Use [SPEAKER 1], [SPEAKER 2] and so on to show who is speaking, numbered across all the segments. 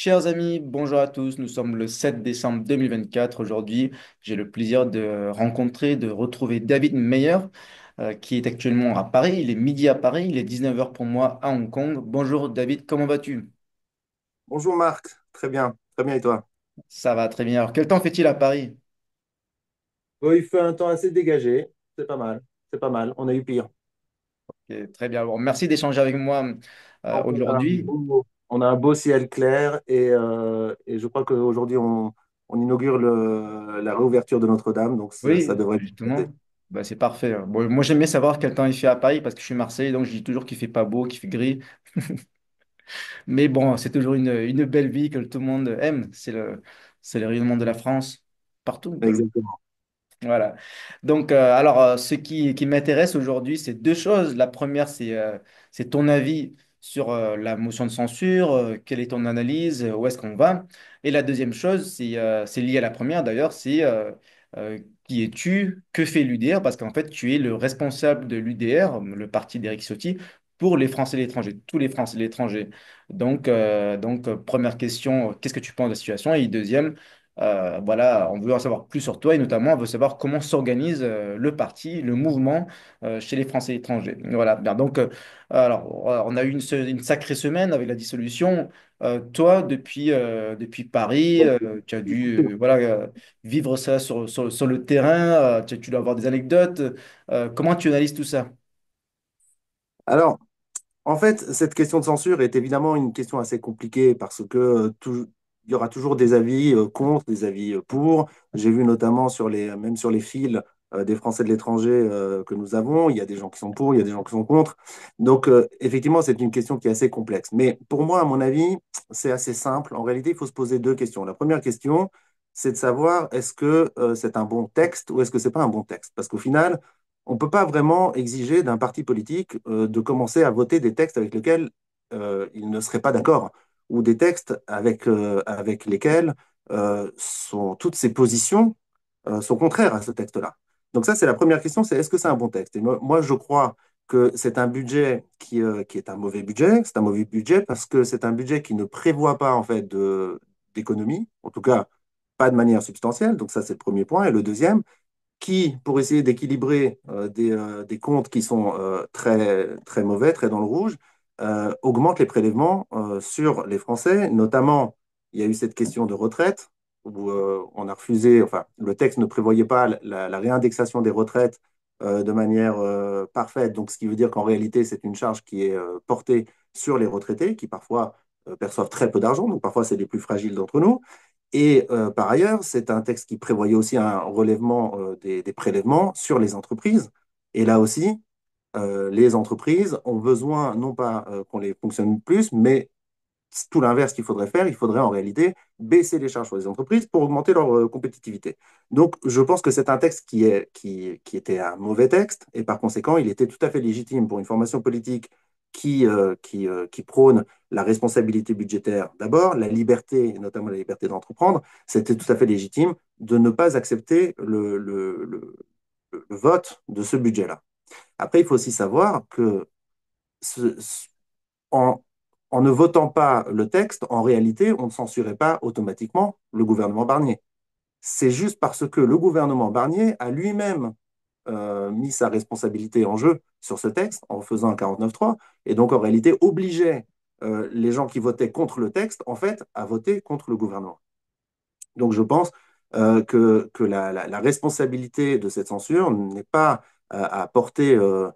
[SPEAKER 1] Chers amis, bonjour à tous. Nous sommes le 7 décembre 2024. Aujourd'hui, j'ai le plaisir de rencontrer, de retrouver David Meyer, qui est actuellement à Paris. Il est midi à Paris, il est 19 heures pour moi à Hong Kong. Bonjour David, comment vas-tu?
[SPEAKER 2] Bonjour Marc, très bien et toi?
[SPEAKER 1] Ça va très bien. Alors, quel temps fait-il à Paris?
[SPEAKER 2] Il fait un temps assez dégagé, c'est pas mal, c'est pas mal, on a eu pire.
[SPEAKER 1] Ok, très bien. Bon, merci d'échanger avec moi aujourd'hui.
[SPEAKER 2] On a un beau ciel clair et je crois qu'aujourd'hui on inaugure la réouverture de Notre-Dame, donc ça
[SPEAKER 1] Oui,
[SPEAKER 2] devrait être
[SPEAKER 1] justement,
[SPEAKER 2] passé.
[SPEAKER 1] bah, c'est parfait. Bon, moi, j'aime bien savoir quel temps il fait à Paris parce que je suis Marseillais, donc je dis toujours qu'il fait pas beau, qu'il fait gris. Mais bon, c'est toujours une belle vie que tout le monde aime. C'est le rayonnement de la France partout. Donc,
[SPEAKER 2] Exactement.
[SPEAKER 1] voilà. Donc, ce qui m'intéresse aujourd'hui, c'est deux choses. La première, c'est ton avis sur la motion de censure. Quelle est ton analyse? Où est-ce qu'on va? Et la deuxième chose, c'est lié à la première d'ailleurs, c'est qui es-tu? Que fait l'UDR? Parce qu'en fait, tu es le responsable de l'UDR, le parti d'Éric Ciotti, pour les Français et l'étranger, tous les Français et l'étranger. Donc, première question, qu'est-ce que tu penses de la situation? Et deuxième, voilà, on veut en savoir plus sur toi et notamment on veut savoir comment s'organise le parti, le mouvement chez les Français étrangers. Voilà, bien. Donc, on a eu une sacrée semaine avec la dissolution. Toi, depuis Paris, tu as dû voilà, vivre ça sur le terrain. Tu dois avoir des anecdotes. Comment tu analyses tout ça?
[SPEAKER 2] Alors, en fait, cette question de censure est évidemment une question assez compliquée parce que il y aura toujours des avis contre, des avis pour. J'ai vu notamment même sur les fils des Français de l'étranger que nous avons, il y a des gens qui sont pour, il y a des gens qui sont contre. Donc, effectivement, c'est une question qui est assez complexe. Mais pour moi, à mon avis, c'est assez simple. En réalité, il faut se poser deux questions. La première question, c'est de savoir est-ce que c'est un bon texte ou est-ce que c'est pas un bon texte? Parce qu'au final, on ne peut pas vraiment exiger d'un parti politique de commencer à voter des textes avec lesquels il ne serait pas d'accord, ou des textes avec lesquels toutes ses positions sont contraires à ce texte-là. Donc ça, c'est la première question, c'est est-ce que c'est un bon texte? Et moi, je crois que c'est un budget qui est un mauvais budget. C'est un mauvais budget parce que c'est un budget qui ne prévoit pas en fait d'économie, en tout cas pas de manière substantielle. Donc ça, c'est le premier point. Et le deuxième, qui, pour essayer d'équilibrer des comptes qui sont très, très mauvais, très dans le rouge, augmente les prélèvements sur les Français. Notamment, il y a eu cette question de retraite, où on a refusé, enfin, le texte ne prévoyait pas la réindexation des retraites de manière parfaite. Donc, ce qui veut dire qu'en réalité, c'est une charge qui est portée sur les retraités, qui parfois perçoivent très peu d'argent, donc parfois c'est les plus fragiles d'entre nous. Et par ailleurs, c'est un texte qui prévoyait aussi un relèvement des prélèvements sur les entreprises. Et là aussi, les entreprises ont besoin, non pas qu'on les fonctionne plus, mais tout l'inverse qu'il faudrait faire, il faudrait en réalité baisser les charges sur les entreprises pour augmenter leur compétitivité. Donc, je pense que c'est un texte qui était un mauvais texte, et par conséquent, il était tout à fait légitime pour une formation politique qui prône la responsabilité budgétaire d'abord, la liberté, et notamment la liberté d'entreprendre. C'était tout à fait légitime de ne pas accepter le vote de ce budget-là. Après, il faut aussi savoir que en, en ne votant pas le texte, en réalité, on ne censurait pas automatiquement le gouvernement Barnier. C'est juste parce que le gouvernement Barnier a lui-même mis sa responsabilité en jeu sur ce texte en faisant un 49.3 et donc en réalité obligeait les gens qui votaient contre le texte, en fait, à voter contre le gouvernement. Donc je pense que la responsabilité de cette censure n'est pas à porter euh,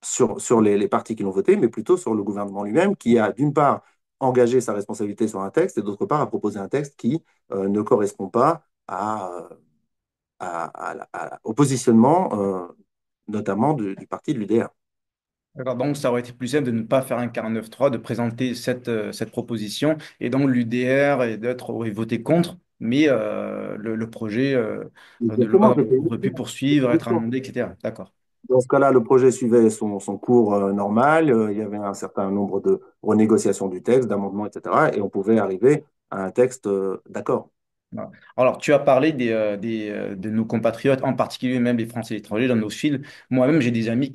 [SPEAKER 2] sur les partis qui l'ont voté, mais plutôt sur le gouvernement lui-même, qui a d'une part engagé sa responsabilité sur un texte et d'autre part a proposé un texte qui ne correspond pas au positionnement, notamment du parti de l'UDR.
[SPEAKER 1] D'accord, donc ça aurait été plus simple de ne pas faire un 49-3, de présenter cette proposition, et donc l'UDR et d'autres auraient voté contre, mais le projet de
[SPEAKER 2] Exactement,
[SPEAKER 1] loi aurait pu poursuivre, être amendé, etc. D'accord.
[SPEAKER 2] dans ce cas-là, le projet suivait son cours normal. Il y avait un certain nombre de renégociations du texte, d'amendements, etc. Et on pouvait arriver à un texte d'accord.
[SPEAKER 1] Voilà. Alors, tu as parlé de nos compatriotes, en particulier même les Français et étrangers dans nos fils. Moi-même, j'ai des amis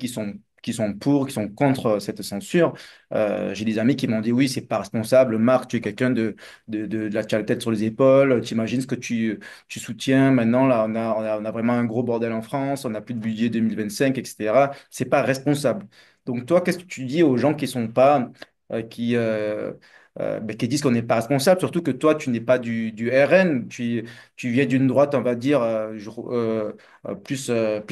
[SPEAKER 1] qui sont pour, qui sont contre cette censure. J'ai des amis qui m'ont dit, oui, c'est pas responsable. Marc, tu es quelqu'un tu as la tête sur les épaules. Tu imagines ce que tu soutiens. Maintenant, là, on a vraiment un gros bordel en France. On n'a plus de budget 2025, etc. C'est pas responsable. Donc, toi, qu'est-ce que tu dis aux gens qui sont pas, qui disent qu'on n'est pas responsable, surtout que toi, tu n'es pas du RN, tu viens d'une droite, on va dire, plus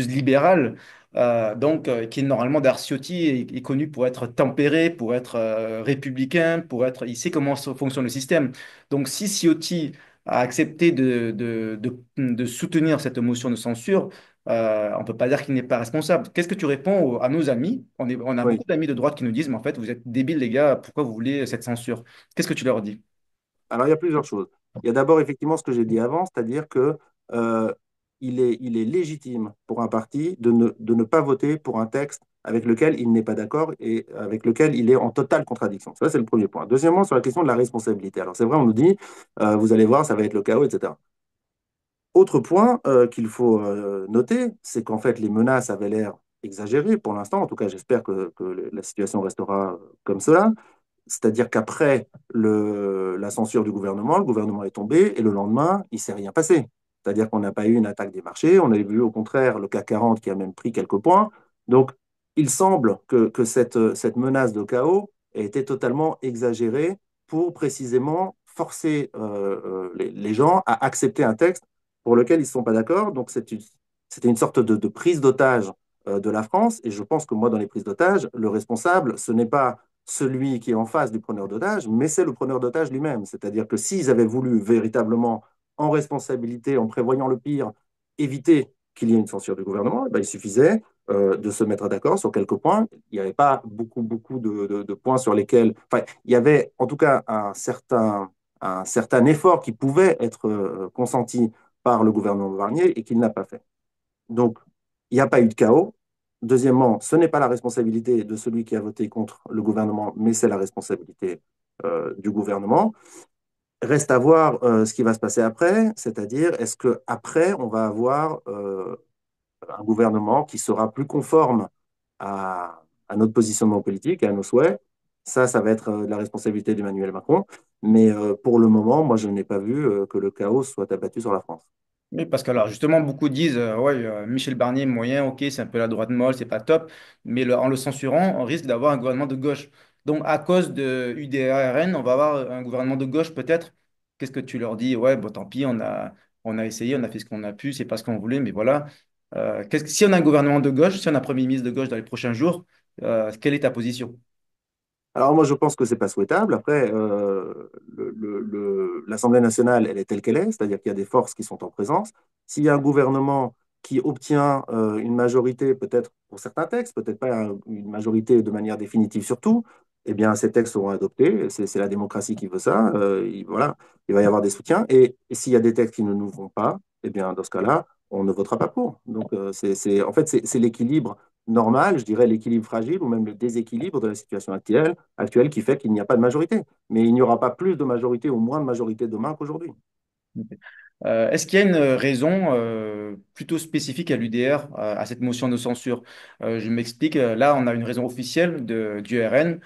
[SPEAKER 1] libérale, qui est normalement d'Arciotti, est connu pour être tempéré, pour être républicain, il sait comment fonctionne le système. Donc, si Ciotti a accepté de soutenir cette motion de censure, on ne peut pas dire qu'il n'est pas responsable. Qu'est-ce que tu réponds à nos amis? On a
[SPEAKER 2] Oui.
[SPEAKER 1] beaucoup d'amis de droite qui nous disent, mais en fait, vous êtes débiles, les gars, pourquoi vous voulez cette censure? Qu'est-ce que tu leur dis?
[SPEAKER 2] Alors, il y a plusieurs choses. Il y a d'abord effectivement ce que j'ai dit avant, c'est-à-dire que euh, il est légitime pour un parti de ne pas voter pour un texte avec lequel il n'est pas d'accord et avec lequel il est en totale contradiction. Ça, c'est le premier point. Deuxièmement, sur la question de la responsabilité. Alors, c'est vrai, on nous dit, vous allez voir, ça va être le chaos, etc. Autre point qu'il faut noter, c'est qu'en fait, les menaces avaient l'air exagérées pour l'instant. En tout cas, j'espère que la situation restera comme cela. C'est-à-dire qu'après la censure du gouvernement, le gouvernement est tombé et le lendemain, il ne s'est rien passé. C'est-à-dire qu'on n'a pas eu une attaque des marchés, on a vu au contraire le CAC 40 qui a même pris quelques points. Donc, il semble que cette menace de chaos ait été totalement exagérée pour précisément forcer les gens à accepter un texte pour lequel ils ne sont pas d'accord. Donc, c'était une sorte de prise d'otage de la France. Et je pense que moi, dans les prises d'otage, le responsable, ce n'est pas celui qui est en face du preneur d'otage, mais c'est le preneur d'otage lui-même. C'est-à-dire que s'ils avaient voulu véritablement, en responsabilité, en prévoyant le pire, éviter qu'il y ait une censure du gouvernement, eh ben, il suffisait de se mettre d'accord sur quelques points. Il n'y avait pas beaucoup de points sur lesquels... Enfin, il y avait en tout cas un certain effort qui pouvait être consenti par le gouvernement Barnier et qu'il n'a pas fait. Donc, il n'y a pas eu de chaos. Deuxièmement, ce n'est pas la responsabilité de celui qui a voté contre le gouvernement, mais c'est la responsabilité du gouvernement. Reste à voir ce qui va se passer après, c'est-à-dire est-ce qu'après, on va avoir un gouvernement qui sera plus conforme à notre positionnement politique et à nos souhaits. Ça va être la responsabilité d'Emmanuel Macron. Mais pour le moment, moi, je n'ai pas vu que le chaos soit abattu sur la France.
[SPEAKER 1] Oui, parce que alors justement, beaucoup disent, ouais, Michel Barnier, moyen, ok, c'est un peu la droite molle, c'est pas top, mais en le censurant, on risque d'avoir un gouvernement de gauche. Donc, à cause de UDRN, on va avoir un gouvernement de gauche peut-être. Qu'est-ce que tu leur dis? Ouais, bon, tant pis, on a essayé, on a fait ce qu'on a pu, c'est pas ce qu'on voulait, mais voilà. Si on a un gouvernement de gauche, si on a un premier ministre de gauche dans les prochains jours, quelle est ta position?
[SPEAKER 2] Alors moi, je pense que c'est pas souhaitable. Après, l'Assemblée nationale, elle est telle qu'elle est, c'est-à-dire qu'il y a des forces qui sont en présence. S'il y a un gouvernement qui obtient une majorité, peut-être pour certains textes, peut-être pas une majorité de manière définitive sur tout, eh bien, ces textes seront adoptés. C'est la démocratie qui veut ça. Voilà, il va y avoir des soutiens. Et s'il y a des textes qui ne nous vont pas, eh bien, dans ce cas-là, on ne votera pas pour. Donc, en fait, c'est l'équilibre normal, je dirais l'équilibre fragile ou même le déséquilibre de la situation actuelle qui fait qu'il n'y a pas de majorité. Mais il n'y aura pas plus de majorité ou moins de majorité demain qu'aujourd'hui.
[SPEAKER 1] Est-ce qu'il y a une raison plutôt spécifique à l'UDR, à cette motion de censure? Je m'explique, là, on a une raison officielle du RN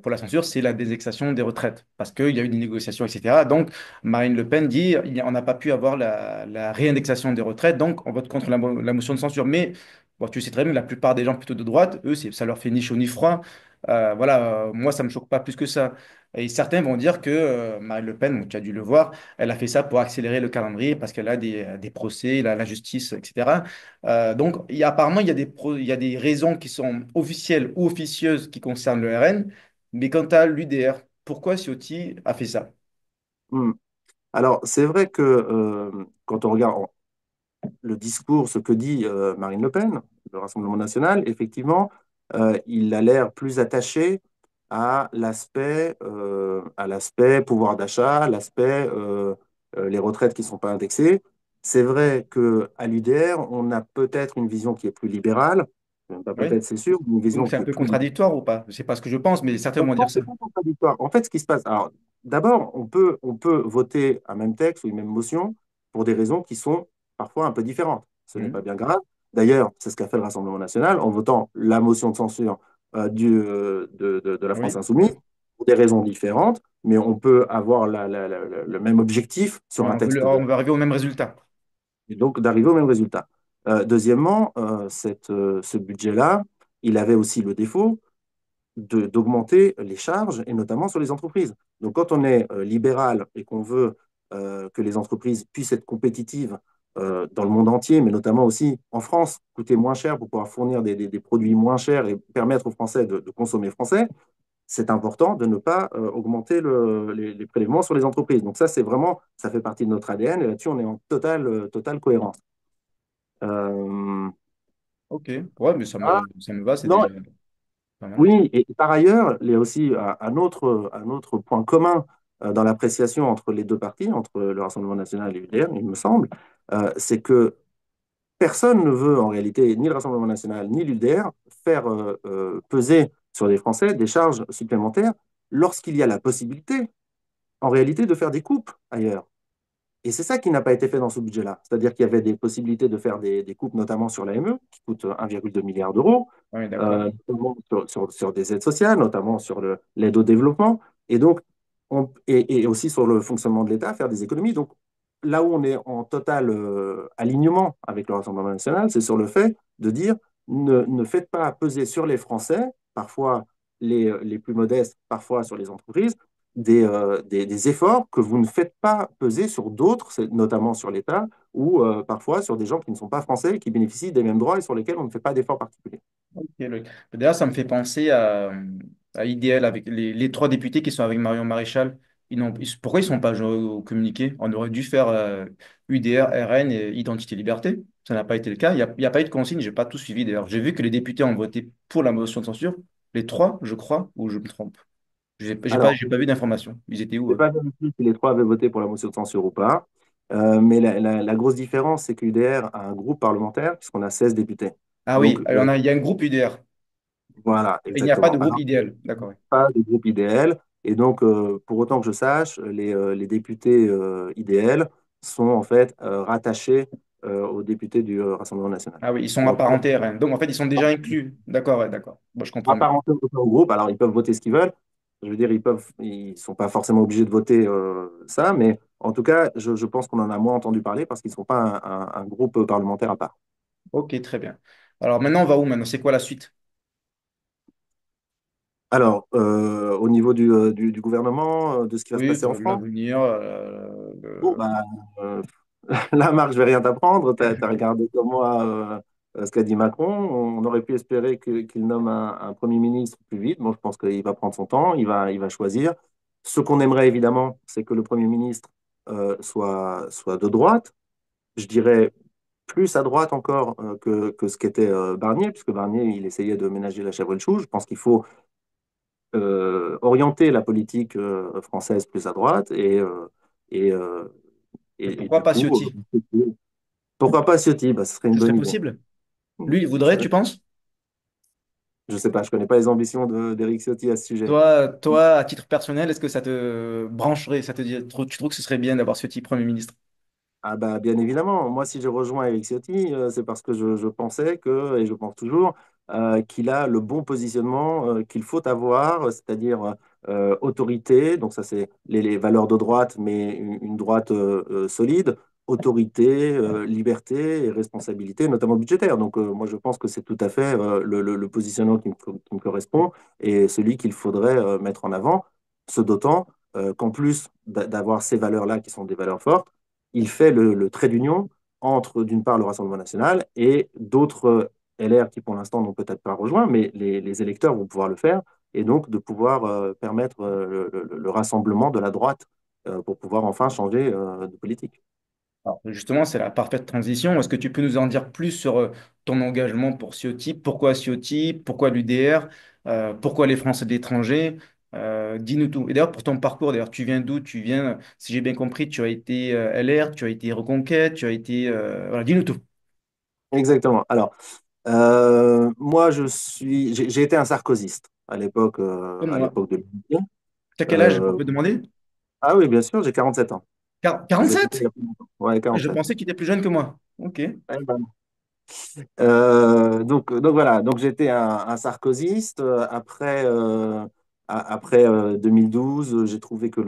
[SPEAKER 1] pour la censure, c'est la désindexation des retraites, parce qu'il y a eu des négociations, etc. Donc, Marine Le Pen dit, on n'a pas pu avoir la réindexation des retraites, donc on vote contre la motion de censure. Mais bon, tu sais très bien, la plupart des gens plutôt de droite, eux, ça leur fait ni chaud ni froid. Voilà, moi, ça me choque pas plus que ça. Et certains vont dire que Marine Le Pen, tu as dû le voir, elle a fait ça pour accélérer le calendrier parce qu'elle a des procès, la justice, etc. Donc, apparemment, il y a des raisons qui sont officielles ou officieuses qui concernent le RN. Mais quant à l'UDR, pourquoi Ciotti a fait ça?
[SPEAKER 2] Hmm. Alors, c'est vrai que quand on regarde le discours, ce que dit Marine Le Pen, le Rassemblement national, effectivement, il a l'air plus attaché à l'aspect pouvoir d'achat, l'aspect les retraites qui ne sont pas indexées. C'est vrai qu'à l'UDR, on a peut-être une vision qui est plus libérale, même pas
[SPEAKER 1] Oui.
[SPEAKER 2] peut-être, c'est sûr, une vision
[SPEAKER 1] Donc, c'est un
[SPEAKER 2] qui est
[SPEAKER 1] peu
[SPEAKER 2] plus libérale.
[SPEAKER 1] contradictoire ou pas? C'est pas ce que je pense, mais certains vont
[SPEAKER 2] Non,
[SPEAKER 1] dire ça.
[SPEAKER 2] c'est pas contradictoire. En fait, ce qui se passe, alors d'abord, on peut voter un même texte ou une même motion pour des raisons qui sont parfois un peu différentes. Ce n'est
[SPEAKER 1] Hmm.
[SPEAKER 2] pas bien grave. D'ailleurs, c'est ce qu'a fait le Rassemblement national en votant la motion de censure de la France
[SPEAKER 1] Oui.
[SPEAKER 2] insoumise pour des raisons différentes, mais on peut avoir le même objectif sur un texte de
[SPEAKER 1] On va arriver au même résultat.
[SPEAKER 2] et donc d'arriver au même résultat. Deuxièmement, ce budget-là, il avait aussi le défaut d'augmenter les charges, et notamment sur les entreprises. Donc quand on est libéral et qu'on veut que les entreprises puissent être compétitives dans le monde entier, mais notamment aussi en France, coûter moins cher pour pouvoir fournir des produits moins chers et permettre aux Français de consommer français, c'est important de ne pas augmenter les prélèvements sur les entreprises. Donc ça, c'est vraiment, ça fait partie de notre ADN et là-dessus, on est en totale cohérence. Euh,
[SPEAKER 1] Ok. Ouais, mais
[SPEAKER 2] ah,
[SPEAKER 1] ça me va, c'est
[SPEAKER 2] non,
[SPEAKER 1] déjà pas mal.
[SPEAKER 2] oui, et par ailleurs, il y a aussi un autre point commun dans l'appréciation entre les deux partis, entre le Rassemblement national et l'UDR, il me semble, c'est que personne ne veut en réalité, ni le Rassemblement national, ni l'UDR, faire peser sur les Français des charges supplémentaires lorsqu'il y a la possibilité, en réalité, de faire des coupes ailleurs. Et c'est ça qui n'a pas été fait dans ce budget-là. C'est-à-dire qu'il y avait des possibilités de faire des coupes, notamment sur l'AME, qui coûte 1,2 milliard d'euros,
[SPEAKER 1] Oui, d'accord.
[SPEAKER 2] notamment sur des aides sociales, notamment sur l'aide au développement, et donc et aussi sur le fonctionnement de l'État, faire des économies. Donc là où on est en total alignement avec le Rassemblement national, c'est sur le fait de dire ne faites pas peser sur les Français, parfois les plus modestes, parfois sur les entreprises, des efforts que vous ne faites pas peser sur d'autres, notamment sur l'État, ou parfois sur des gens qui ne sont pas français et qui bénéficient des mêmes droits et sur lesquels on ne fait pas d'efforts particuliers.
[SPEAKER 1] Ok, d'ailleurs, ça me fait penser à IDL avec les trois députés qui sont avec Marion Maréchal. Pourquoi ils ne sont pas communiqués? On aurait dû faire UDR, RN et Identité Liberté. Ça n'a pas été le cas. Il y a pas eu de consigne. J'ai pas tout suivi d'ailleurs. J'ai vu que les députés ont voté pour la motion de censure. Les trois, je crois, ou je me trompe.
[SPEAKER 2] Alors,
[SPEAKER 1] J'ai pas vu d'informations. Ils étaient où,
[SPEAKER 2] je n'ai
[SPEAKER 1] eux?
[SPEAKER 2] pas vérifié si les trois avaient voté pour la motion de censure ou pas, mais la grosse différence, c'est que l'UDR a un groupe parlementaire, puisqu'on a 16 députés.
[SPEAKER 1] Ah
[SPEAKER 2] Donc,
[SPEAKER 1] oui, il y a un groupe UDR.
[SPEAKER 2] voilà,
[SPEAKER 1] Il n'y a pas de
[SPEAKER 2] exactement.
[SPEAKER 1] groupe
[SPEAKER 2] Alors,
[SPEAKER 1] IDL. D'accord. Oui.
[SPEAKER 2] pas de groupe IDL. Et donc, pour autant que je sache, les députés IDL sont en fait rattachés aux députés du Rassemblement national.
[SPEAKER 1] Ah oui, ils sont
[SPEAKER 2] Ou en tout cas,
[SPEAKER 1] apparentés RN. Donc en fait, ils sont déjà inclus. D'accord, ouais, d'accord. Bon, je comprends mieux.
[SPEAKER 2] apparentés au groupe. Alors, ils peuvent voter ce qu'ils veulent. Je veux dire, ils sont pas forcément obligés de voter ça, mais en tout cas, je pense qu'on en a moins entendu parler parce qu'ils ne sont pas un groupe parlementaire à part.
[SPEAKER 1] Ok, très bien. Alors maintenant, on va où maintenant? C'est quoi la suite?
[SPEAKER 2] Alors, au niveau du gouvernement, de ce qui va se
[SPEAKER 1] Oui,
[SPEAKER 2] passer en France,
[SPEAKER 1] l'avenir.
[SPEAKER 2] bon, bah, euh, là, Marc, je vais rien t'apprendre. Tu as regardé comme moi ce qu'a dit Macron. On aurait pu espérer qu'il nomme un Premier ministre plus vite. Bon, je pense qu'il va prendre son temps, il va choisir. Ce qu'on aimerait évidemment, c'est que le Premier ministre soit de droite. Je dirais plus à droite encore que ce qu'était Barnier, puisque Barnier, il essayait de ménager la chèvre et le chou. Je pense qu'il faut orienter la politique française plus à droite et, euh,
[SPEAKER 1] Et
[SPEAKER 2] et
[SPEAKER 1] pourquoi
[SPEAKER 2] du
[SPEAKER 1] pas
[SPEAKER 2] coup,
[SPEAKER 1] Ciotti?
[SPEAKER 2] pourquoi pas Ciotti? Bah, ce serait une
[SPEAKER 1] Ce serait
[SPEAKER 2] bonne idée.
[SPEAKER 1] possible? Lui, il
[SPEAKER 2] Ce
[SPEAKER 1] voudrait,
[SPEAKER 2] serait-
[SPEAKER 1] tu penses?
[SPEAKER 2] Je sais pas, je connais pas les ambitions d'Éric Ciotti à ce sujet.
[SPEAKER 1] Toi, à titre personnel, est-ce que ça te brancherait, ça te dit, tu trouves que ce serait bien d'avoir Ciotti Premier ministre?
[SPEAKER 2] Ah bah, bien évidemment, moi si j'ai rejoint Eric Ciotti, c'est parce que je pensais que, et je pense toujours, qu'il a le bon positionnement qu'il faut avoir, c'est-à-dire autorité, donc ça c'est les valeurs de droite, mais une droite solide, autorité, liberté et responsabilité, notamment budgétaire. Donc moi je pense que c'est tout à fait le positionnement qui me correspond et celui qu'il faudrait mettre en avant, ce d'autant qu'en plus d'avoir ces valeurs-là qui sont des valeurs fortes, il fait le trait d'union entre, d'une part, le Rassemblement national et d'autres LR qui, pour l'instant, n'ont peut-être pas rejoint, mais les électeurs vont pouvoir le faire, et donc de pouvoir permettre le rassemblement de la droite pour pouvoir enfin changer de politique.
[SPEAKER 1] Alors, justement, c'est la parfaite transition. Est-ce que tu peux nous en dire plus sur ton engagement pour Ciotti? Pourquoi Ciotti? Pourquoi l'UDR? Pourquoi les Français de l'étranger? Dis-nous tout. Et d'ailleurs, pour ton parcours, d'ailleurs, tu viens d'où? Tu viens, si j'ai bien compris, tu as été LR, tu as été Reconquête, tu as été... Voilà, dis-nous tout.
[SPEAKER 2] Exactement. Alors, moi, j'ai été un sarkozyste
[SPEAKER 1] Comme
[SPEAKER 2] à
[SPEAKER 1] moi.
[SPEAKER 2] l'époque de l'Élysée.
[SPEAKER 1] Tu as quel âge, on
[SPEAKER 2] Euh,
[SPEAKER 1] peut demander?
[SPEAKER 2] ah oui, bien sûr, j'ai 47 ans. J'ai fêté il
[SPEAKER 1] 47?
[SPEAKER 2] y a pas longtemps. Ouais,
[SPEAKER 1] Je
[SPEAKER 2] 47.
[SPEAKER 1] pensais que tu étais plus jeune que moi. Ok.
[SPEAKER 2] Eh ben, Donc voilà, donc j'étais un sarkozyste. Après 2012, j'ai trouvé que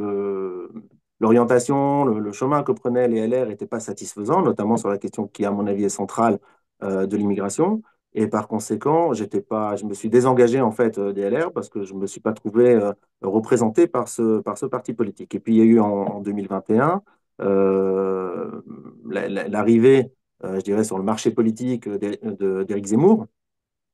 [SPEAKER 2] l'orientation, le chemin que prenaient les LR n'était pas satisfaisant, notamment sur la question qui, à mon avis, est centrale de l'immigration. Et par conséquent, j'étais pas, je me suis désengagé en fait des LR parce que je ne me suis pas trouvé représenté par ce parti politique. Et puis il y a eu en 2021 l'arrivée je dirais, sur le marché politique d'Éric Zemmour,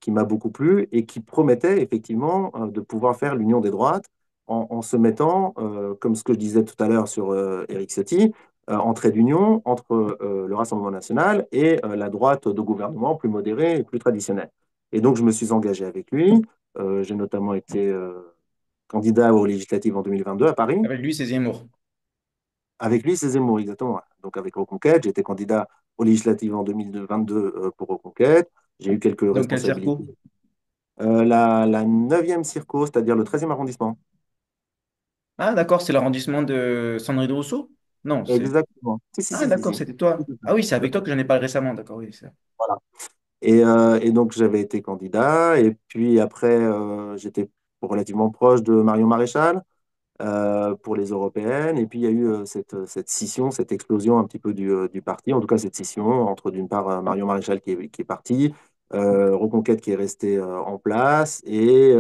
[SPEAKER 2] qui m'a beaucoup plu et qui promettait effectivement de pouvoir faire l'union des droites en se mettant, comme ce que je disais tout à l'heure sur Éric Ciotti, en trait d'union entre le Rassemblement national et la droite de gouvernement plus modérée et plus traditionnelle. Et donc, je me suis engagé avec lui. J'ai notamment été candidat aux législatives en 2022 à Paris.
[SPEAKER 1] Avec lui, c'est Zemmour.
[SPEAKER 2] Avec lui, c'est Zemmour, exactement. Donc avec Reconquête, j'étais candidat aux législatives en 2022 pour Reconquête. J'ai eu quelques
[SPEAKER 1] Donc, quel
[SPEAKER 2] responsabilités.
[SPEAKER 1] circo?
[SPEAKER 2] La 9e circo, c'est-à-dire le 13e arrondissement.
[SPEAKER 1] Ah, d'accord, c'est l'arrondissement de Sandrine Rousseau? Non, c'est.
[SPEAKER 2] Exactement. Si, si,
[SPEAKER 1] Ah,
[SPEAKER 2] si, si,
[SPEAKER 1] d'accord,
[SPEAKER 2] si.
[SPEAKER 1] c'était toi. Ah oui, c'est avec toi que j'en ai parlé récemment, d'accord, oui.
[SPEAKER 2] Voilà. Et donc j'avais été candidat. Et puis après, j'étais relativement proche de Marion Maréchal. Pour les européennes. Et puis, il y a eu cette scission, cette explosion un petit peu du parti, en tout cas cette scission entre d'une part Marion Maréchal qui est parti, Reconquête qui est resté en place. Et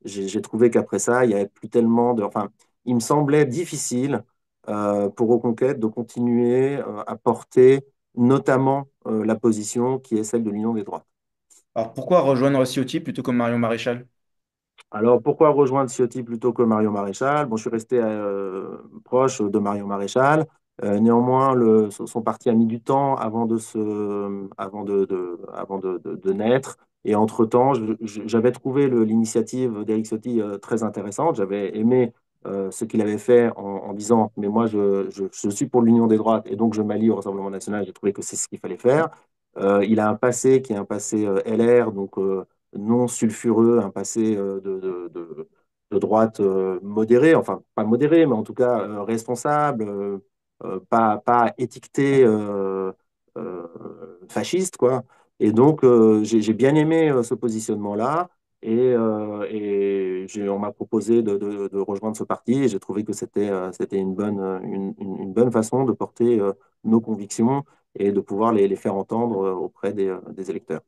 [SPEAKER 2] j'ai trouvé qu'après ça, il n'y avait plus tellement de... Enfin, il me semblait difficile pour Reconquête de continuer à porter notamment la position qui est celle de l'Union des droites.
[SPEAKER 1] Alors, pourquoi rejoindre Ciotti plutôt que Marion Maréchal?
[SPEAKER 2] Alors, pourquoi rejoindre Ciotti plutôt que Mario Maréchal? Bon, je suis resté proche de Mario Maréchal. Néanmoins, son parti a mis du temps avant de naître. Et entre-temps, j'avais trouvé l'initiative d'Éric Ciotti très intéressante. J'avais aimé ce qu'il avait fait en disant, mais moi, je suis pour l'union des droites et donc je m'allie au Rassemblement national. J'ai trouvé que c'est ce qu'il fallait faire. Il a un passé qui est un passé LR, donc non sulfureux, un passé de droite modérée, enfin pas modérée, mais en tout cas responsable, pas étiqueté euh, fasciste, quoi. Et donc j'ai bien aimé ce positionnement-là. On m'a proposé de rejoindre ce parti et j'ai trouvé que c'était une bonne façon de porter nos convictions et de pouvoir les faire entendre auprès des électeurs.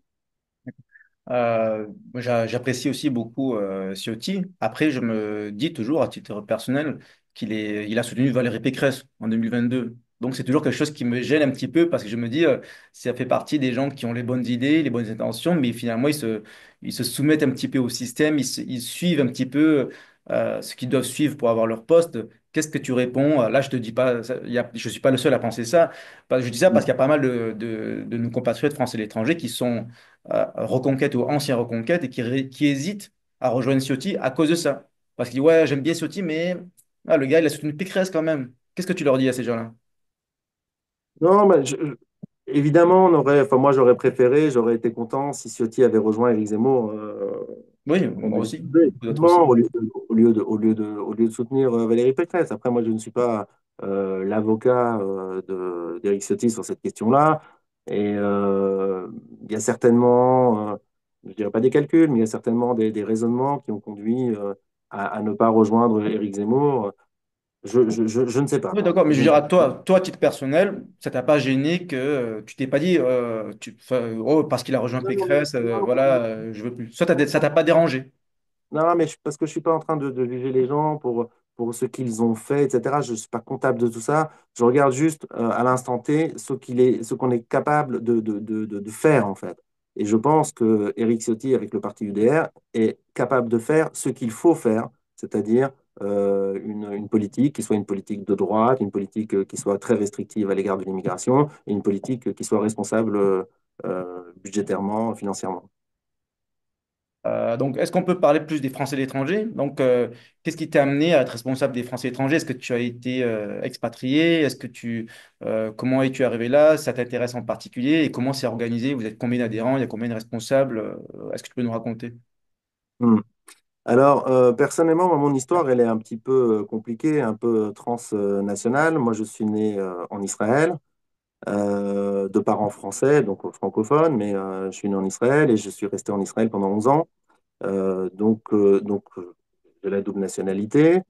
[SPEAKER 1] Moi, j'apprécie aussi beaucoup Ciotti. Après, je me dis toujours, à titre personnel, il a soutenu Valérie Pécresse en 2022. Donc, c'est toujours quelque chose qui me gêne un petit peu parce que je me dis, ça fait partie des gens qui ont les bonnes idées, les bonnes intentions, mais finalement, ils se soumettent un petit peu au système, ils suivent un petit peu ce qu'ils doivent suivre pour avoir leur poste. Qu'est-ce que tu réponds? Là, je te dis pas, je suis pas le seul à penser ça. Je dis ça parce qu'il y a pas mal de nos compatriotes français et l'étranger qui sont Reconquête ou ancien Reconquête et qui hésite à rejoindre Ciotti à cause de ça. Parce qu'il dit, ouais, j'aime bien Ciotti, mais le gars, il a soutenu Pécresse quand même. Qu'est-ce que tu leur dis à ces gens-là?
[SPEAKER 2] Non, mais évidemment, enfin, moi j'aurais préféré, j'aurais été content si Ciotti avait rejoint Éric Zemmour
[SPEAKER 1] Oui,
[SPEAKER 2] en
[SPEAKER 1] moi aussi,
[SPEAKER 2] 2022,
[SPEAKER 1] beaucoup d'autres aussi.
[SPEAKER 2] effectivement, au lieu de soutenir Valérie Pécresse. Après, moi je ne suis pas l'avocat d'Éric Ciotti sur cette question-là. Et il y a certainement, je ne dirais pas des calculs, mais il y a certainement des raisonnements qui ont conduit à ne pas rejoindre Éric Zemmour. Je ne sais pas.
[SPEAKER 1] Oui, d'accord, mais je
[SPEAKER 2] Je
[SPEAKER 1] veux
[SPEAKER 2] ne
[SPEAKER 1] dire,
[SPEAKER 2] sais
[SPEAKER 1] à
[SPEAKER 2] pas.
[SPEAKER 1] toi, à titre personnel, ça t'a pas gêné que tu t'es pas dit, oh, parce qu'il a rejoint
[SPEAKER 2] Non, non,
[SPEAKER 1] Pécresse,
[SPEAKER 2] non,
[SPEAKER 1] voilà, je veux plus. Ça t'a pas dérangé.
[SPEAKER 2] non, mais parce que je suis pas en train de juger les gens pour ce qu'ils ont fait, etc. Je ne suis pas comptable de tout ça. Je regarde juste à l'instant T ce qu'on est capable de faire, en fait. Et je pense que Éric Ciotti, avec le parti UDR, est capable de faire ce qu'il faut faire, c'est-à-dire une politique qui soit une politique de droite, une politique qui soit très restrictive à l'égard de l'immigration, et une politique qui soit responsable budgétairement, financièrement.
[SPEAKER 1] Donc, est-ce qu'on peut parler plus des Français de l'étranger? Donc, qu'est-ce qui t'a amené à être responsable des Français de l'étranger? Est-ce que tu as été expatrié? Comment es-tu arrivé là? Ça t'intéresse en particulier? Et comment c'est organisé? Vous êtes combien d'adhérents? Il y a combien de responsables? Est-ce que tu peux nous raconter?
[SPEAKER 2] Hmm. Alors, personnellement, moi, mon histoire, elle est un petit peu compliquée, un peu transnationale. Moi, je suis né en Israël. de parents français, donc francophones, mais je suis né en Israël et je suis resté en Israël pendant 11 ans. J'ai la double nationalité.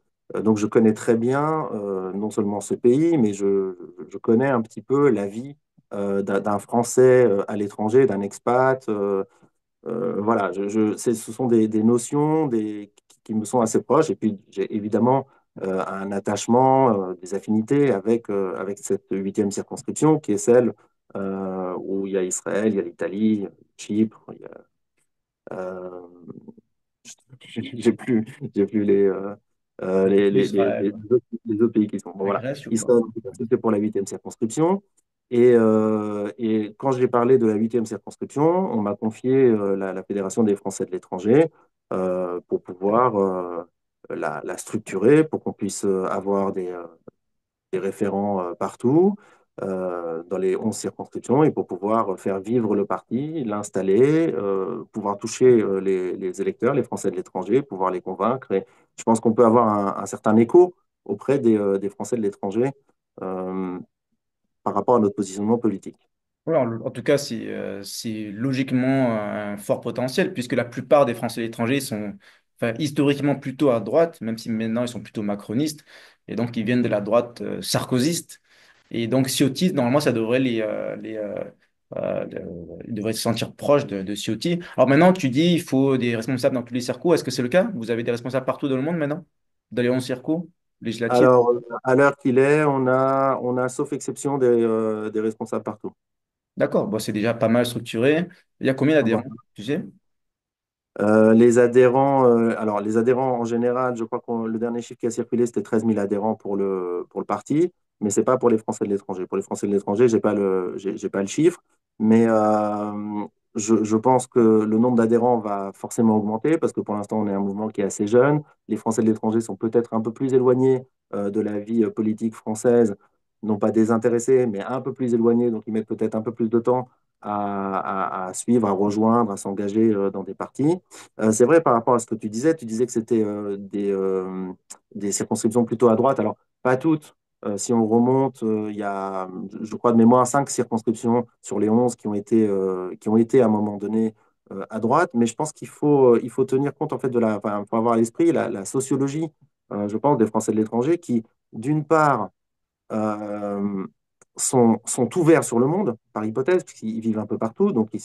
[SPEAKER 2] Donc, je connais très bien non seulement ce pays, mais je connais un petit peu la vie d'un Français à l'étranger, d'un expat. Voilà, ce sont des notions qui me sont assez proches. Et puis, j'ai évidemment un attachement, des affinités avec cette huitième circonscription qui est celle où il y a Israël, il y a l'Italie, Chypre, euh, j'ai plus, j'ai plus
[SPEAKER 1] Israël, ouais.
[SPEAKER 2] les autres pays qui sont. Bon,
[SPEAKER 1] La
[SPEAKER 2] voilà.
[SPEAKER 1] Grèce, je crois.
[SPEAKER 2] Israël, c'était pour la huitième circonscription. Et quand j'ai parlé de la huitième circonscription, on m'a confié la Fédération des Français de l'étranger pour pouvoir la structurer, pour qu'on puisse avoir des référents partout, dans les 11 circonscriptions, et pour pouvoir faire vivre le parti, l'installer, pouvoir toucher les électeurs, les Français de l'étranger, pouvoir les convaincre. Et je pense qu'on peut avoir un certain écho auprès des Français de l'étranger euh, par rapport à notre positionnement politique.
[SPEAKER 1] Ouais, en tout cas, c'est logiquement un fort potentiel, puisque la plupart des Français à l'étranger sont enfin, historiquement plutôt à droite, même si maintenant ils sont plutôt macronistes, et donc ils viennent de la droite sarkozyste. Et donc Ciotti, normalement, ça devrait ils devraient se sentir proches de Ciotti. Alors maintenant, tu dis il faut des responsables dans tous les circos. Est-ce que c'est le cas? Vous avez des responsables partout dans le monde maintenant? Dans les 11 circos législatifs?
[SPEAKER 2] Alors, à l'heure qu'il est, sauf exception, des responsables partout.
[SPEAKER 1] D'accord, bon, c'est déjà pas mal structuré. Il y a combien d'adhérents, tu sais?
[SPEAKER 2] Les adhérents en général, je crois que le dernier chiffre qui a circulé, c'était 13 000 adhérents pour le parti, mais c'est pas pour les Français de l'étranger. Pour les Français de l'étranger, j'ai pas le chiffre, mais je pense que le nombre d'adhérents va forcément augmenter parce que pour l'instant, on est un mouvement qui est assez jeune. Les Français de l'étranger sont peut-être un peu plus éloignés de la vie politique française, non pas désintéressés, mais un peu plus éloignés, donc ils mettent peut-être un peu plus de temps à suivre, à rejoindre, à s'engager dans des partis. C'est vrai par rapport à ce que tu disais que c'était des circonscriptions plutôt à droite. Alors, pas toutes. Si on remonte, il y a, je crois de mémoire, 5 circonscriptions sur les 11 qui ont été à un moment donné à droite. Mais je pense il faut tenir compte en fait enfin, faut avoir à l'esprit la sociologie, je pense, des Français de l'étranger qui, d'une part, euh, sont ouverts sur le monde, par hypothèse, puisqu'ils vivent un peu partout. Donc, ils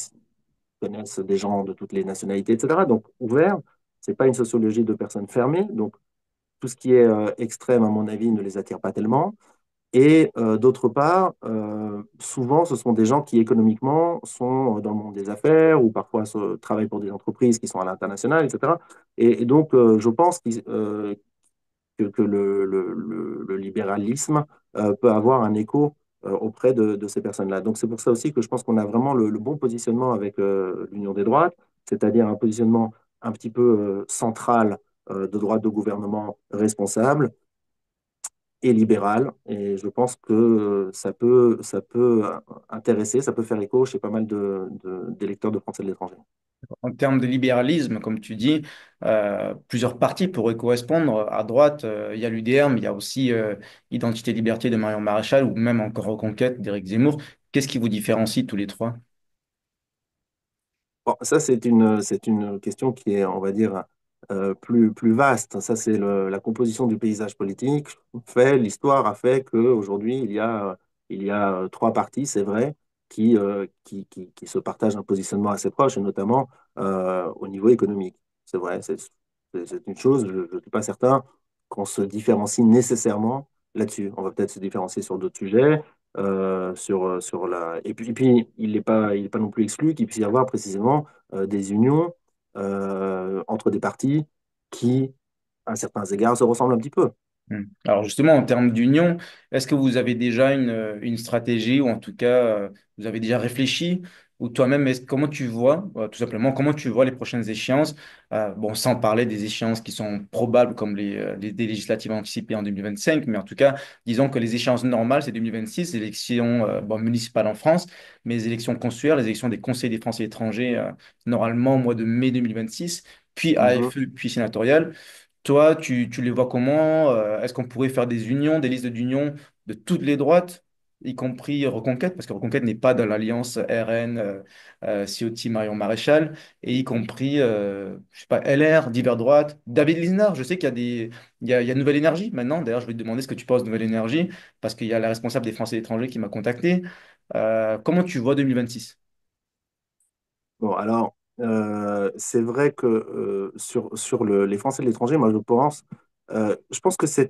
[SPEAKER 2] connaissent des gens de toutes les nationalités, etc. Donc, ouvert, c'est pas une sociologie de personnes fermées. Donc, tout ce qui est extrême, à mon avis, ne les attire pas tellement. Et d'autre part, souvent, ce sont des gens qui économiquement sont dans le monde des affaires ou parfois travaillent pour des entreprises qui sont à l'international, etc. Et donc, je pense que le libéralisme peut avoir un écho auprès de ces personnes-là. Donc c'est pour ça aussi que je pense qu'on a vraiment le bon positionnement avec l'Union des droites, c'est-à-dire un positionnement un petit peu central de droite de gouvernement responsable et libéral. Et je pense que ça peut intéresser, ça peut faire écho chez pas mal d'électeurs de Français de l'étranger.
[SPEAKER 1] En termes de libéralisme, comme tu dis, plusieurs partis pourraient correspondre. À droite, il y a l'UDR, mais il y a aussi Identité et Liberté de Marion Maréchal ou même encore Reconquête d'Éric Zemmour. Qu'est-ce qui vous différencie tous les trois?
[SPEAKER 2] Bon, ça, c'est une question qui est, on va dire, plus vaste. Ça, c'est la composition du paysage politique. L'histoire a fait qu'aujourd'hui, il y a trois partis, c'est vrai, qui se partagent un positionnement assez proche, et notamment au niveau économique. C'est vrai, c'est une chose. Je ne suis pas certain qu'on se différencie nécessairement là-dessus. On va peut-être se différencier sur d'autres sujets, sur la... Et puis il est pas non plus exclu qu'il puisse y avoir précisément des unions entre des partis qui, à certains égards, se ressemblent un petit peu.
[SPEAKER 1] Hmm. Alors justement, en termes d'union, est-ce que vous avez déjà une stratégie ou en tout cas, vous avez déjà réfléchi ou toi-même, comment tu vois, tout simplement, comment tu vois les prochaines échéances, bon, sans parler des échéances qui sont probables comme des législatives anticipées en 2025, mais en tout cas, disons que les échéances normales, c'est 2026, les élections bon, municipales en France, mais les élections consulaires, les élections des conseils des Français étrangers, normalement au mois de mai 2026, puis
[SPEAKER 2] Mhm.
[SPEAKER 1] AFE, puis sénatoriales. Toi, tu les vois comment? Est-ce qu'on pourrait faire des unions, des listes d'unions de toutes les droites? y compris Reconquête, parce que Reconquête n'est pas dans l'alliance RN, Ciotti, Marion Maréchal, et y compris, je sais pas, LR, Divers Droite, David Lisnard. Je sais qu'il y a il y a Nouvelle Énergie maintenant. D'ailleurs, je vais te demander ce que tu penses de Nouvelle Énergie, parce qu'il y a la responsable des Français et étrangers qui m'a contacté. Comment tu vois 2026?
[SPEAKER 2] Bon, alors, c'est vrai que les Français de l'étranger, moi, je pense que c'est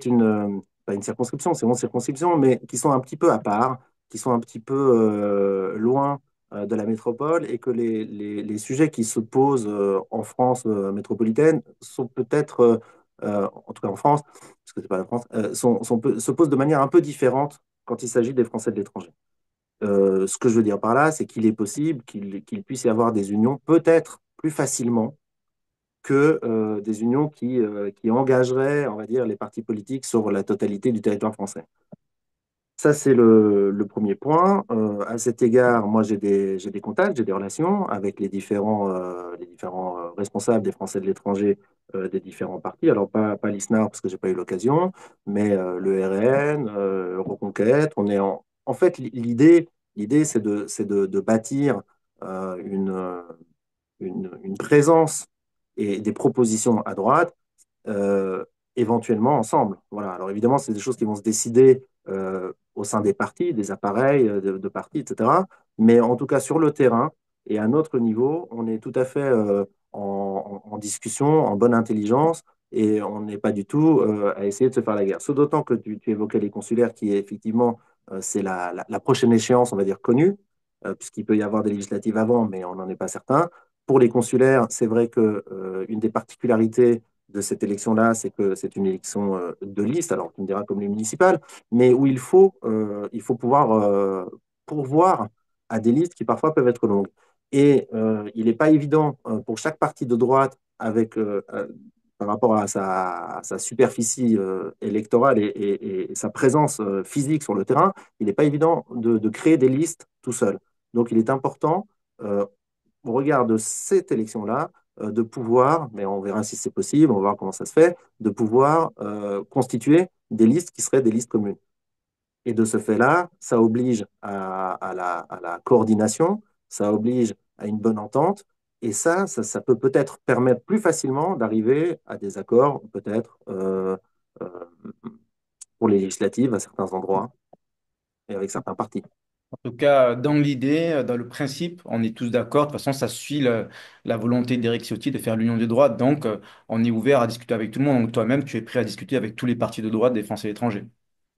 [SPEAKER 2] pas une circonscription, c'est une circonscription, mais qui sont un petit peu à part, qui sont un petit peu loin de la métropole et que les sujets qui se posent en France métropolitaine sont peut-être, en tout cas en France, parce que c'est pas la France, se posent de manière un peu différente quand il s'agit des Français de l'étranger. Ce que je veux dire par là, c'est qu'il est possible qu'il puisse y avoir des unions peut-être plus facilement que des unions qui engageraient, on va dire, les partis politiques sur la totalité du territoire français. Ça, c'est le premier point. À cet égard, moi, j'ai des contacts, j'ai des relations avec les différents responsables des Français de l'étranger des différents partis. Alors, pas l'ISNAR, parce que j'ai pas eu l'occasion, mais le RN, Reconquête. En fait, l'idée, de bâtir une une présence et des propositions à droite euh, éventuellement ensemble. Voilà. Alors évidemment, c'est des choses qui vont se décider au sein des partis, des appareils de partis, etc. Mais en tout cas, sur le terrain et à notre niveau, on est tout à fait en discussion, en bonne intelligence, et on n'est pas du tout à essayer de se faire la guerre. Ce d'autant que tu évoquais les consulaires, qui est effectivement, c'est la prochaine échéance, on va dire, connue, puisqu'il peut y avoir des législatives avant, mais on n'en est pas certain. Pour les consulaires, c'est vrai que une des particularités de cette élection-là, c'est que c'est une élection de liste, alors tu me diras comme les municipales, mais où il faut pouvoir pourvoir à des listes qui parfois peuvent être longues. Et il n'est pas évident pour chaque parti de droite, par rapport à à sa superficie électorale et sa présence physique sur le terrain, il n'est pas évident de créer des listes tout seul. Donc il est important, euh, au regard de cette élection-là, de pouvoir, mais on verra si c'est possible, on va voir comment ça se fait, de pouvoir constituer des listes qui seraient des listes communes. Et de ce fait-là, ça oblige à la coordination, ça oblige à une bonne entente, et ça peut peut-être permettre plus facilement d'arriver à des accords, peut-être euh, pour les législatives à certains endroits et avec certains partis.
[SPEAKER 1] En tout cas, dans l'idée, dans le principe, on est tous d'accord. De toute façon, ça suit la volonté d'Éric Ciotti de faire l'union des droites. Donc, on est ouvert à discuter avec tout le monde. Donc, toi-même, tu es prêt à discuter avec tous les partis de droite des Français et étrangers.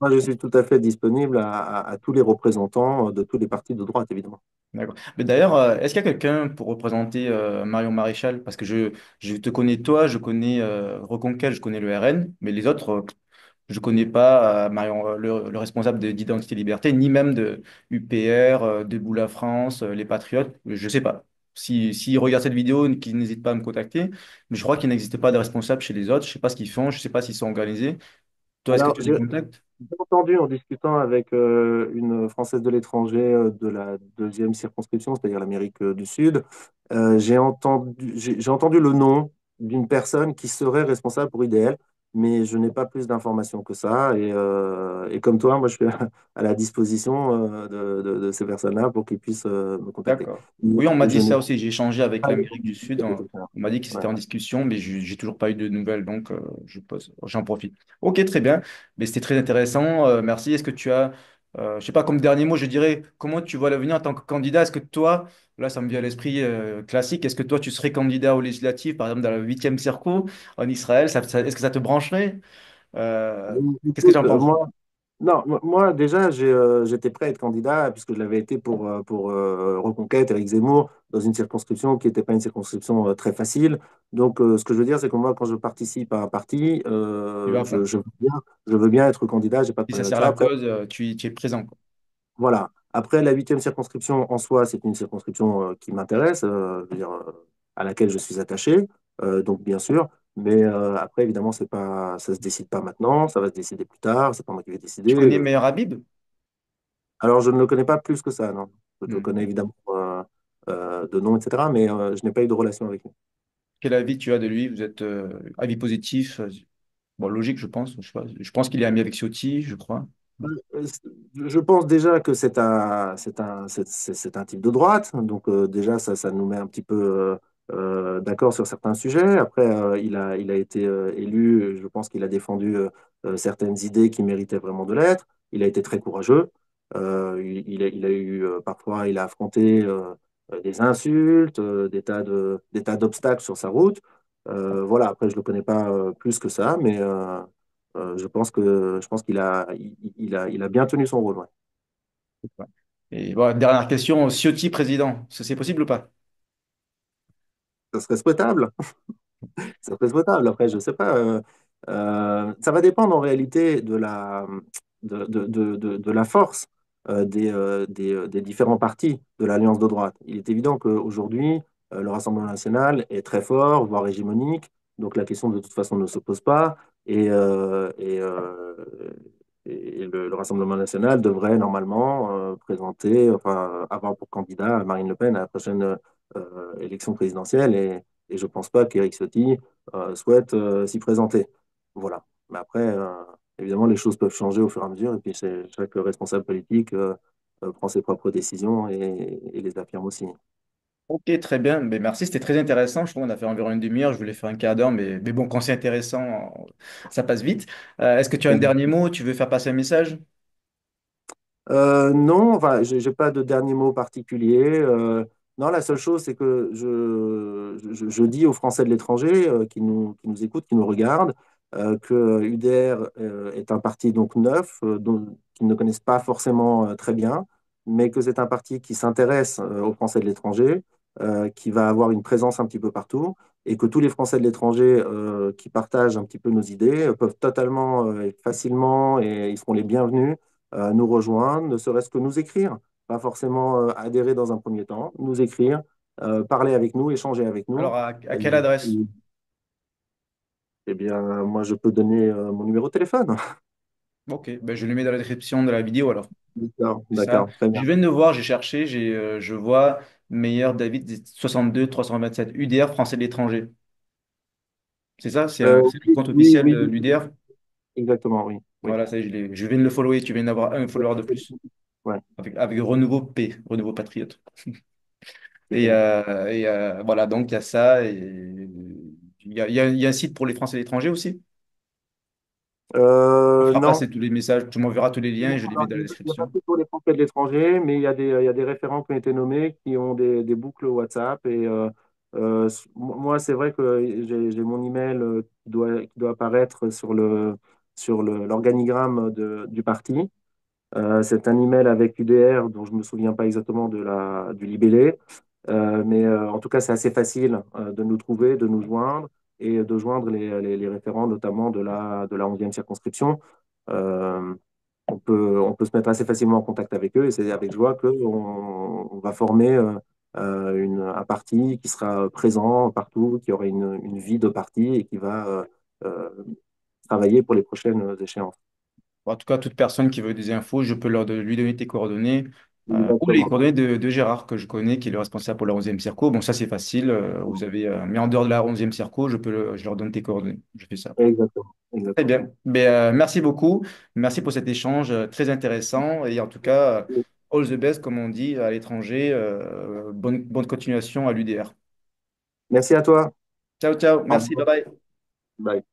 [SPEAKER 2] Moi, je suis tout à fait disponible à tous les représentants de tous les partis de droite, évidemment.
[SPEAKER 1] D'accord. Mais d'ailleurs, est-ce qu'il y a quelqu'un pour représenter Marion Maréchal? Parce que je te connais toi, je connais Reconquête, je connais le RN, mais les autres, je connais pas Marion, le responsable d'Identité et Liberté, ni même de UPR, Debout la France, les Patriotes. Je sais pas. S'ils regardent cette vidéo, qu'ils n'hésitent pas à me contacter. Mais je crois qu'il n'existe pas de responsable chez les autres. Je sais pas ce qu'ils font, je sais pas s'ils sont organisés. Toi, est-ce que
[SPEAKER 2] Alors,
[SPEAKER 1] tu as des contacts?
[SPEAKER 2] j'ai entendu en discutant avec une Française de l'étranger de la deuxième circonscription, c'est-à-dire l'Amérique du Sud, j'ai entendu le nom d'une personne qui serait responsable pour IDL, mais je n'ai pas plus d'informations que ça. Et comme toi, moi, je suis à la disposition de ces personnes-là pour qu'ils puissent me contacter.
[SPEAKER 1] D'accord.
[SPEAKER 2] Mais
[SPEAKER 1] Oui, on m'a dit
[SPEAKER 2] je n'ai
[SPEAKER 1] ça aussi. J'ai échangé avec
[SPEAKER 2] pas de
[SPEAKER 1] l'Amérique du Sud.
[SPEAKER 2] visibilité de quelqu'un.
[SPEAKER 1] On m'a dit que
[SPEAKER 2] Ouais.
[SPEAKER 1] c'était en discussion, mais j'ai toujours pas eu de nouvelles, donc j'en profite. Ok, très bien. Mais c'était très intéressant. Merci. Est-ce que tu as, je sais pas, comme dernier mot, je dirais, comment tu vois l'avenir en tant que candidat? Est-ce que toi, là, ça me vient à l'esprit classique, est-ce que toi, tu serais candidat aux législatives, par exemple, dans le huitième circuit en Israël? Est-ce que ça te brancherait? Qu'est-ce que tu
[SPEAKER 2] Écoute,
[SPEAKER 1] en penses?
[SPEAKER 2] non, moi déjà, j'étais prêt à être candidat puisque je l'avais été pour Reconquête, Éric Zemmour, dans une circonscription qui n'était pas une circonscription très facile. Donc, ce que je veux dire, c'est que moi, quand je participe à un parti,
[SPEAKER 1] Tu vas à fond.
[SPEAKER 2] je veux bien être candidat, j'ai pas de
[SPEAKER 1] Si ça
[SPEAKER 2] problème avec
[SPEAKER 1] sert
[SPEAKER 2] ça.
[SPEAKER 1] la
[SPEAKER 2] Après,
[SPEAKER 1] cause, tu es présent, quoi.
[SPEAKER 2] voilà. Après, la huitième circonscription en soi, c'est une circonscription qui m'intéresse, je veux dire, à laquelle je suis attaché, donc bien sûr. Mais après, évidemment, ça se décide pas maintenant, ça va se décider plus tard. C'est pas moi qui vais décider.
[SPEAKER 1] Tu connais Meilleur Habib?
[SPEAKER 2] Alors, je ne le connais pas plus que ça, non. Je le connais
[SPEAKER 1] Hmm.
[SPEAKER 2] évidemment de nom, etc. Mais je n'ai pas eu de relation avec lui.
[SPEAKER 1] Quel avis tu as de lui? Vous êtes avis positif? Bon, logique, je pense. Je sais pas. Je pense qu'il est ami avec Ciotti, je crois.
[SPEAKER 2] Euh, Je pense déjà que c'est un type de droite, donc déjà ça nous met un petit peu d'accord sur certains sujets. Après, il a été élu, je pense qu'il a défendu certaines idées qui méritaient vraiment de l'être. Il a été très courageux. Il a eu parfois, il a affronté des insultes, des tas d'obstacles sur sa route. Voilà. Après, je le connais pas plus que ça, mais je pense il a bien tenu son rôle. Ouais.
[SPEAKER 1] Ouais. Et voilà, dernière question, Ciotti président, ça c'est possible ou pas?
[SPEAKER 2] Ça serait souhaitable. Ça serait souhaitable. Après, je sais pas. Ça va dépendre en réalité de la force des différents partis de l'Alliance de droite. Il est évident qu'aujourd'hui, le Rassemblement national est très fort, voire hégémonique. Donc la question de toute façon ne se pose pas. Et, euh, et, euh, et le Rassemblement national devrait normalement présenter, enfin, avoir pour candidat Marine Le Pen à la prochaine élection présidentielle. Et je ne pense pas qu'Éric Ciotti souhaite s'y présenter. Voilà. Mais après, évidemment, les choses peuvent changer au fur et à mesure. Et puis, chaque responsable politique prend ses propres décisions et les affirme aussi.
[SPEAKER 1] Ok, très bien. Ben, merci, c'était très intéressant. Je trouve qu'on a fait environ une demi-heure. Je voulais faire un quart d'heure, mais bon, quand c'est intéressant, ça passe vite. Est-ce que tu as un dernier mot? Tu veux faire passer un message?
[SPEAKER 2] Non, enfin, j'ai pas de dernier mot particulier. Non, la seule chose, c'est que je dis aux Français de l'étranger qui nous écoutent, qui nous regardent, que UDR est un parti donc neuf, qu'ils ne connaissent pas forcément très bien, mais que c'est un parti qui s'intéresse aux Français de l'étranger, qui va avoir une présence un petit peu partout, et que tous les Français de l'étranger qui partagent un petit peu nos idées peuvent totalement, et facilement, et ils seront les bienvenus nous rejoindre, ne serait-ce que nous écrire, pas forcément adhérer dans un premier temps, nous écrire, parler avec nous, échanger avec nous.
[SPEAKER 1] Alors, à
[SPEAKER 2] Et,
[SPEAKER 1] quelle adresse?
[SPEAKER 2] et- eh bien, moi, je peux donner mon numéro de téléphone.
[SPEAKER 1] Ok, ben, je le mets dans la description de la vidéo alors.
[SPEAKER 2] D'accord,
[SPEAKER 1] C'est ça.
[SPEAKER 2] d'accord, très bien.
[SPEAKER 1] Je viens de voir, j'ai cherché, je vois Meilleur David 62 327 UDR français de l'étranger. C'est ça? C'est le compte
[SPEAKER 2] Oui,
[SPEAKER 1] officiel
[SPEAKER 2] oui,
[SPEAKER 1] de
[SPEAKER 2] oui,
[SPEAKER 1] l'UDR?
[SPEAKER 2] exactement, oui, oui.
[SPEAKER 1] Voilà, ça y est, je viens de le follower. Tu viens d'avoir un follower de plus.
[SPEAKER 2] Ouais,
[SPEAKER 1] Avec Renouveau P, Renouveau Patriote.
[SPEAKER 2] super.
[SPEAKER 1] Voilà, donc il y a ça. Et il y a un site pour les Français à l'étranger aussi. On fera
[SPEAKER 2] Non,
[SPEAKER 1] passer tous les messages. Tu m'enverras tous les liens et je les mets dans la
[SPEAKER 2] il n'y a pas
[SPEAKER 1] description.
[SPEAKER 2] que pour les Français de l'étranger, mais il y a des référents qui ont été nommés qui ont des boucles WhatsApp. Et moi, c'est vrai que j'ai mon email qui doit apparaître sur l'organigramme du parti. C'est un email avec UDR dont je ne me souviens pas exactement du libellé. Mais en tout cas, c'est assez facile de nous trouver, de nous joindre et de joindre les référents, notamment de la 11e circonscription. Euh, on peut se mettre assez facilement en contact avec eux et c'est avec joie on va former un parti qui sera présent partout, qui aura une vie de parti et qui va euh, travailler pour les prochaines échéances.
[SPEAKER 1] Bon, en tout cas, toute personne qui veut des infos, je peux lui donner tes coordonnées ou les
[SPEAKER 2] Exactement.
[SPEAKER 1] coordonnées de Gérard, que je connais, qui est le responsable pour la 11e Circo. Bon, ça, c'est facile. Vous avez, mais en dehors de la 11e Circo, je leur donne tes coordonnées. Je fais ça.
[SPEAKER 2] Exactement.
[SPEAKER 1] Très
[SPEAKER 2] Exactement.
[SPEAKER 1] bien. Mais, merci beaucoup. Merci pour cet échange très intéressant. Et en tout cas, all the best, comme on dit à l'étranger. Bonne continuation à l'UDR.
[SPEAKER 2] Merci à toi.
[SPEAKER 1] Ciao, ciao.
[SPEAKER 2] Au
[SPEAKER 1] Merci. Bye
[SPEAKER 2] revoir.
[SPEAKER 1] bye.
[SPEAKER 2] Bye.